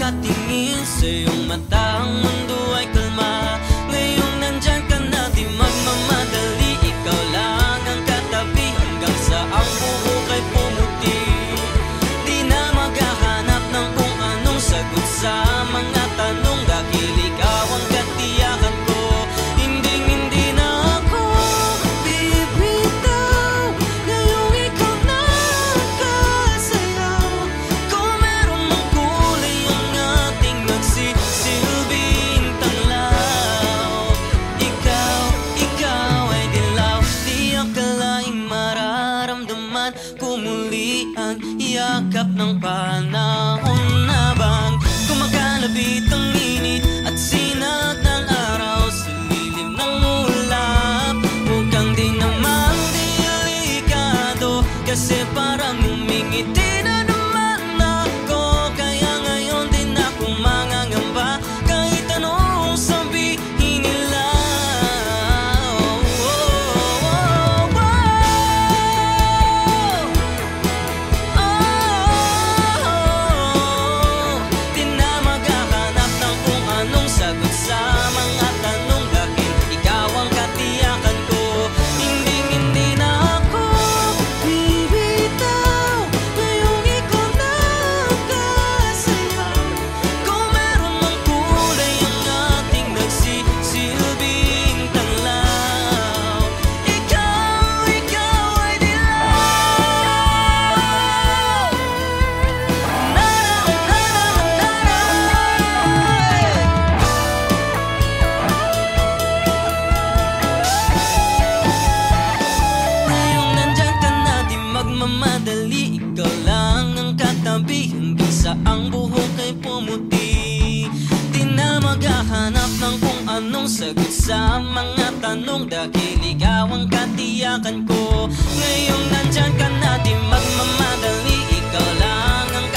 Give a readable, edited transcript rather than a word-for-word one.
pagkatingin sa iyong mata, ang mundo ay kalma. Ngayong nandyan ka na, di magmamadali. Ikaw lang ang katabi hanggang sa ang buhok ay pumuti. Di na maghahanap ng kung anong sagot sa mga tanong, dahil ikaw ang katiyakan ko. Hindi na ako bibitaw. Ngayong ikaw na kasayaw. Kung meron mang kulay ang ating nagsisilbing tanglaw. Ikaw ay dilaw. Di akalaing mararamdaman ko muli ang yakap ng panahon habang kumakalabit ang init at sinag ng araw sa lilim ng ulap. Mukhang di naman delikado kasi parang umingiti na naman ako. Kaya ngayon din ako mangangamba kahit anong sabihin nila. Di na maghahanap ng kung anong sagot sa mga tanong, dahil ikaw ang katiyakan ko. Hindi na ako bibitaw. Ngayong ikaw na kasayaw. Kung meron mang kulay ang ating nagsisilbing tanglaw. Ikaw ay dilaw. Ngayong nandyan ka na, di magmamadali. Ikaw lang ang katabi hanggang sa ang buhok ay pumuti. Di na maghahanap ng kung anong sagot sa mga tanong, dahil ikaw ang katiyakan ko. Ngayong nandyan ka na, di magmamadali. Ikaw lang ang